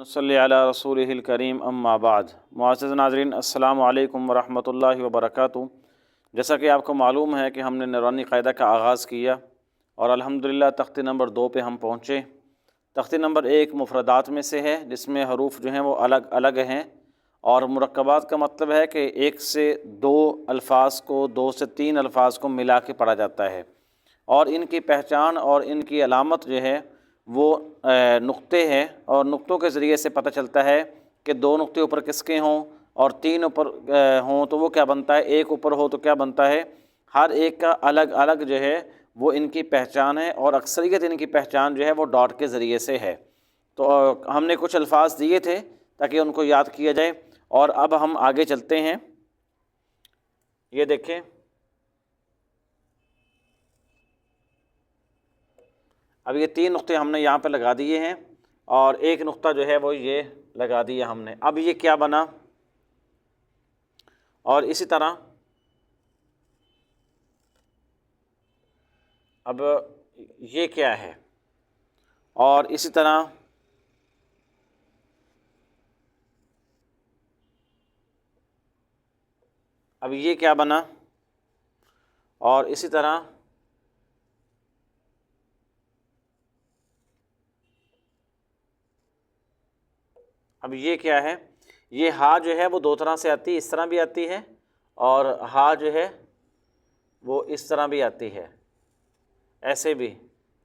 सल्ली अला रसूलिहिल करीम अम्मा बाद। मुअज़्ज़िज़ नाज़रीन, अस्सलामु अलैकुम वरहमतुल्लाहि वबरकातुहू। जैसा कि आपको मालूम है कि हमने नूरानी क़ायदा का आगाज़ किया और अल्हम्दुलिल्लाह तख्ती नंबर 2 पे हम पहुँचे। तख्ती नंबर 1 मुफ़रदात में से है, जिसमें हरूफ जो हैं वो अलग अलग हैं, और मुरक्कबात का मतलब है कि 1 से 2 अल्फ़ाज़ को, 2 से 3 अल्फ़ाज़ को मिला के पढ़ा जाता है। और इनकी पहचान और इनकी अलामत जो है वो नुक्ते हैं, और नुक्तों के ज़रिए से पता चलता है कि 2 नुक्ते ऊपर किसके हों और 3 ऊपर हों तो वो क्या बनता है, 1 ऊपर हो तो क्या बनता है। हर एक का अलग अलग जो है वो इनकी पहचान है, और अक्सरियत इनकी पहचान जो है वो डॉट के ज़रिए से है। तो हमने कुछ अल्फाज दिए थे ताकि उनको याद किया जाए, और अब हम आगे चलते हैं। ये देखें, अब ये 3 नुक्ते हमने यहाँ पे लगा दिए हैं, और एक नुक्ता जो है वो ये लगा दिया हमने। अब ये क्या बना, और इसी तरह अब ये क्या है, और इसी तरह अब ये क्या बना, और इसी तरह अब ये क्या है। ये हा जो है वो 2 तरह से आती है, इस तरह भी आती है, और हा जो है वो इस तरह भी आती है, ऐसे भी।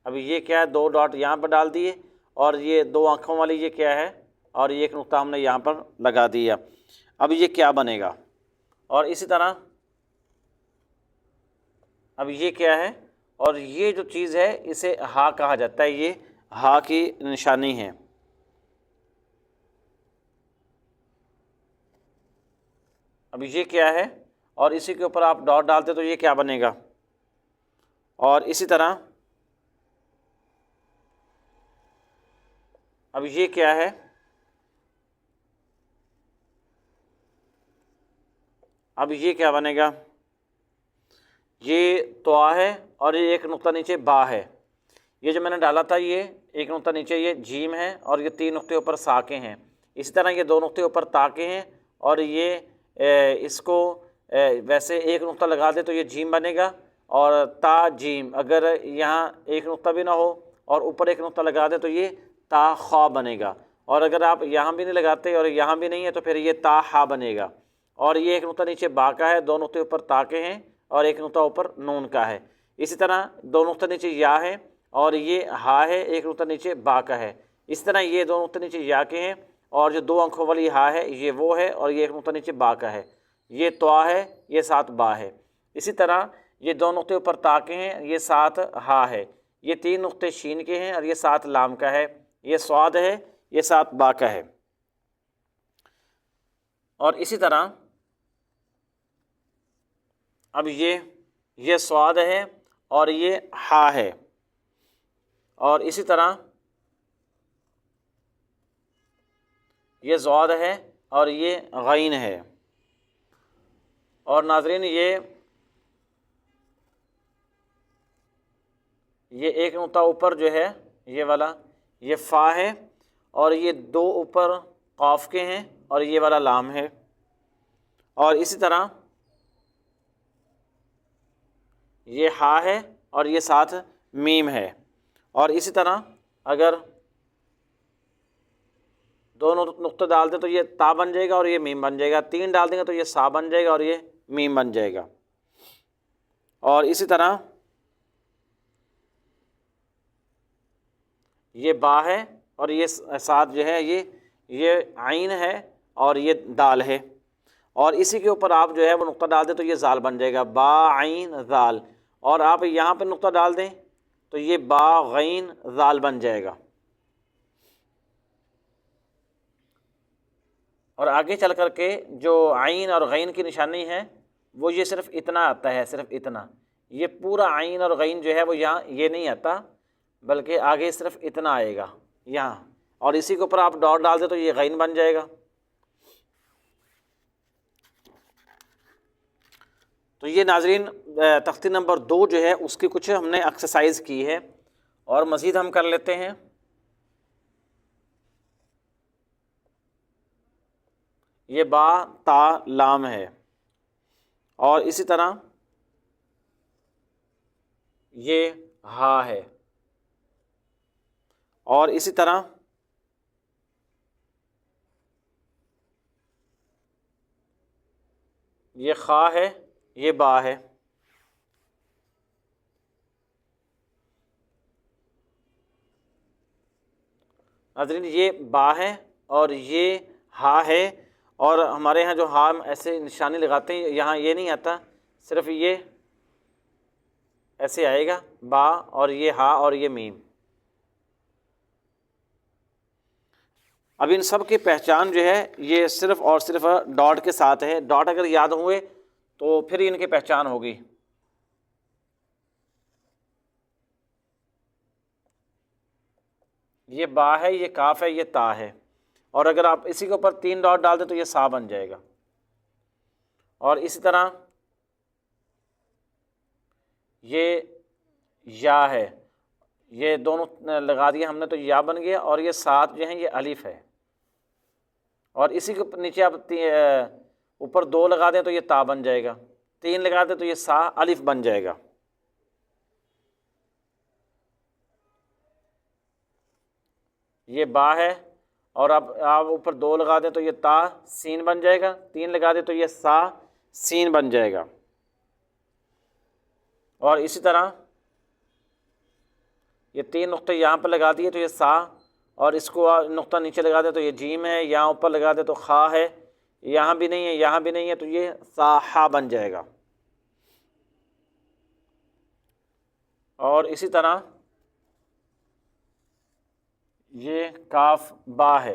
अब ये क्या है, 2 डॉट यहाँ पर डाल दिए, और ये 2 आँखों वाली ये क्या है, और ये एक नुक्ता हमने यहाँ पर लगा दिया। अब ये क्या बनेगा, और इसी तरह अब ये क्या है, और ये जो चीज़ है इसे हा कहा जाता है, ये हा की निशानी है। अब ये क्या है, और इसी के ऊपर आप डॉट डालते तो ये क्या बनेगा, और इसी तरह अब ये क्या है, अब ये क्या बनेगा। ये तवा है, और ये एक नुक्ता नीचे बा है। ये जो मैंने डाला था ये एक नुक्ता नीचे ये जीम है, और ये 3 नुक्ते ऊपर साके हैं। इसी तरह ये 2 नुक्ते ऊपर ताके हैं, और ये इसको वैसे एक नुक्ता लगा दे तो ये जीम बनेगा, और ता जीम। अगर यहाँ एक नुक्ता भी ना हो और ऊपर एक नुक्ता लगा दे तो ये ता खा बनेगा, और अगर आप यहाँ भी नहीं लगाते और यहाँ भी नहीं है तो फिर ये ता हा बनेगा। और ये एक नुक्ता नीचे बा का है, 2 नुक्ते ऊपर ताके हैं, और एक नुक्ता ऊपर नून का है। इसी तरह 2 नुक्ता नीचे या है, और ये हा है, एक नुक्ता नीचे बा का है। इस तरह ये 2 नुक्ते नीचे या के हैं, और जो 2 अंकों वाली हा है ये वो है, और ये एक नुक्ता नीचे बा का है। ये त्वा है, ये 7 बा है। इसी तरह ये 2 नुक्ते ऊपर ता के हैं, ये 7 हा है। ये 3 नुक्ते शीन के हैं, और ये 7 लाम का है। ये स्वाद है, ये 7 बा का है। और इसी तरह अब ये स्वाद है, और ये हा है, और इसी तरह ये ज़ौद है, और ये गैन है। और नाज़रीन ये एक नुक्ता ऊपर जो है ये वाला ये फ़ा है, और ये 2 ऊपर क़ाफ के हैं, और ये वाला लाम है। और इसी तरह ये हा है, और ये साथ मीम है। और इसी तरह अगर 2 नुक्ते डाल दें तो ये ता बन जाएगा, और ये मीम बन जाएगा। 3 डाल देंगे तो ये सा बन जाएगा, और ये मीम बन जाएगा। और इसी तरह ये बा है, और ये साथ जो है ये आइन है, और ये दाल है। और इसी के ऊपर आप जो है वो नुक्ता डाल दें तो ये जाल बन जाएगा, बा आइन जाल। और आप यहाँ पे नुक्ता डाल दें तो ये बा गैन जाल बन जाएगा। और आगे चल कर के जो आइन और गैन की निशानी है वो ये सिर्फ इतना आता है, सिर्फ इतना। ये पूरा आइन और गैन जो है वो यहाँ ये नहीं आता, बल्कि आगे सिर्फ इतना आएगा यहाँ, और इसी के ऊपर आप डॉट डाल दे तो ये गैन बन जाएगा। तो ये नाजरीन तख्ती नंबर 2 जो है उसकी कुछ हमने एक्सरसाइज की है, और मज़ीद हम कर लेते हैं। ये बा ता लाम है। और इसी तरह ये हा है। और इसी तरह ये खा है, ये बा है। नाज़रीन ये बा है और ये हा है। और हमारे यहाँ जो हा हम ऐसे निशानी लगाते हैं, यहाँ ये नहीं आता, सिर्फ ये ऐसे आएगा बा और ये हा और ये मीम। अब इन सब की पहचान जो है ये सिर्फ और सिर्फ डॉट के साथ है। डॉट अगर याद हुए तो फिर इनकी पहचान होगी। ये बा है, ये काफ है, ये ता है। और अगर आप इसी के ऊपर 3 डॉट डाल दें तो ये सा बन जाएगा। और इसी तरह ये या है, ये दोनों लगा दिए हमने तो या बन गया। और ये सात जो हैं ये अलिफ है। और इसी के नीचे आप ऊपर 2 लगा दें तो ये ता बन जाएगा, 3 लगा दें तो ये सा अलिफ बन जाएगा। ये बा है और अब आप ऊपर 2 लगा दें तो ये ता सीन बन जाएगा, 3 लगा दें तो ये सा सीन बन जाएगा। और इसी तरह ये 3 नुक्ते यहाँ पर लगा दिए तो ये सा, और इसको नुक्ता नीचे लगा दे तो ये जीम है, यहाँ ऊपर लगा दे तो खा है, यहाँ भी नहीं है, यहाँ भी नहीं है, तो ये साहा बन जाएगा। और इसी तरह ये काफ बा है।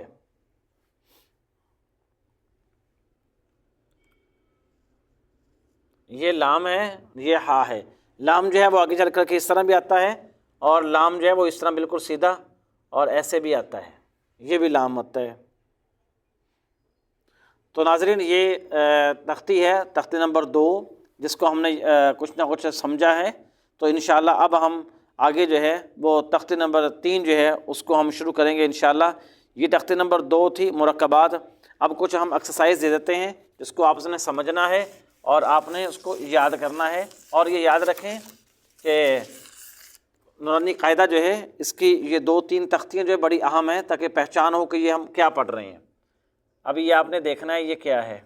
ये लाम है, ये हा है। लाम जो है वो आगे चल करके इस तरह भी आता है, और लाम जो है वो इस तरह बिल्कुल सीधा और ऐसे भी आता है, ये भी लाम होता है। तो नाज़रीन ये तख्ती है, तख्ती नंबर 2, जिसको हमने कुछ ना कुछ समझा है। तो इंशाअल्लाह अब हम आगे जो है वो तख्ती नंबर 3 जो है उसको हम शुरू करेंगे इंशाअल्लाह। ये तख्ती नंबर 2 थी मुरक्कबात। अब कुछ हम एक्सरसाइज दे देते हैं जिसको आपने समझना है और आपने उसको याद करना है। और ये याद रखें कि नूरानी कायदा जो है इसकी ये 2-3 तख्तियाँ जो है बड़ी अहम हैं, ताकि पहचान हो कि ये हम क्या पढ़ रहे हैं। अभी ये आपने देखना है ये क्या है।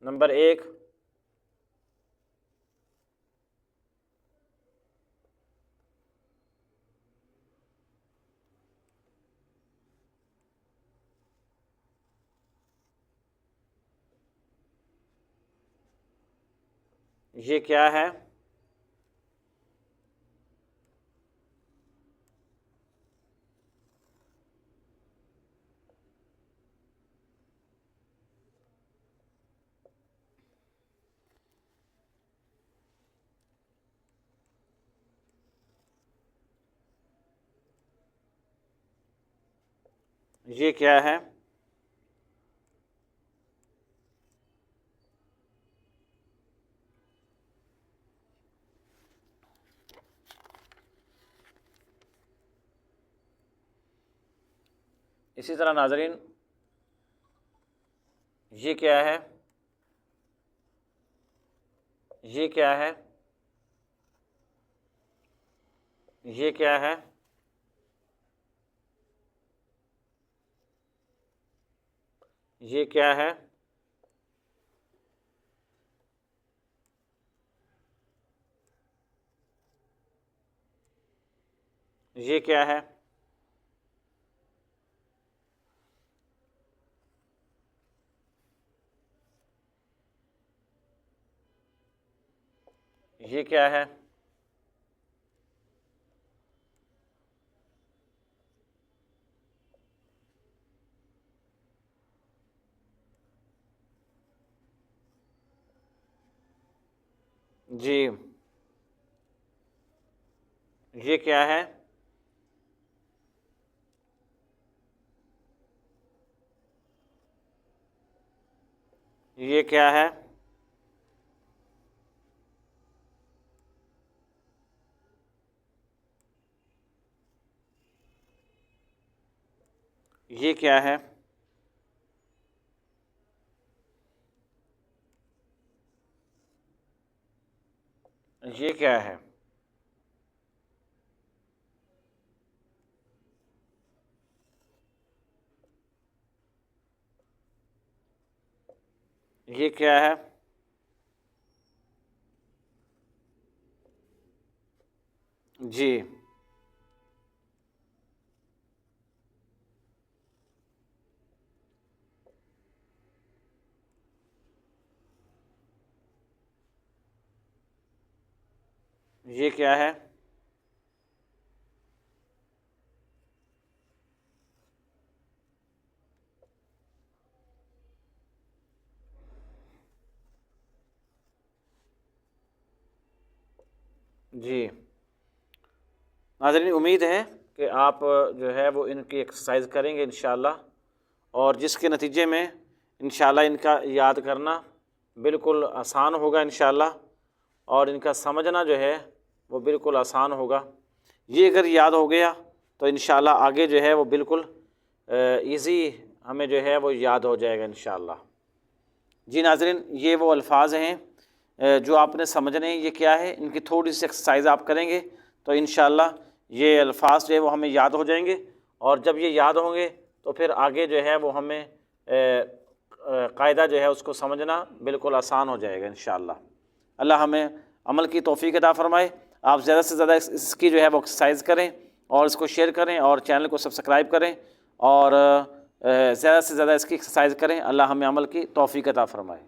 नंबर 1, ये क्या है? ये क्या है? इसी तरह नाज़रीन ये क्या है? ये क्या है? ये क्या है? ये क्या है? ये क्या है? ये क्या है? जी, ये क्या है? ये क्या है? ये क्या है? ये क्या है? ये क्या है? जी। ये क्या है? जी। नाज़रीन, उम्मीद है कि आप जो है वो इनकी एक्सरसाइज करेंगे इंशाअल्लाह, और जिसके नतीजे में इंशाअल्लाह इनका याद करना बिल्कुल आसान होगा इंशाअल्लाह, और इनका समझना जो है वो बिल्कुल आसान होगा। ये अगर याद हो गया तो इंशाअल्लाह आगे जो है वो बिल्कुल इजी हमें जो है वो याद हो जाएगा इंशाअल्लाह। जी नाज़रीन, ये वो अल्फाज हैं जो आपने समझने हैं। ये क्या है, इनकी थोड़ी सी एक्सरसाइज आप करेंगे तो इंशाअल्लाह ये अल्फाज जो है वो हमें याद हो जाएंगे, और जब ये याद होंगे तो फिर आगे जो है वो हमें कायदा जो है उसको समझना बिल्कुल आसान हो जाएगा इंशाअल्लाह। अल्लाह हमें अमल की तौफीक अता फ़रमाए। आप ज़्यादा से ज़्यादा इसकी जो है वो एक्सरसाइज करें और इसको शेयर करें और चैनल को सब्सक्राइब करें, और ज़्यादा से ज़्यादा इसकी एक्सरसाइज करें। अल्लाह हमें अमल की तौफीक अता फ़रमाए।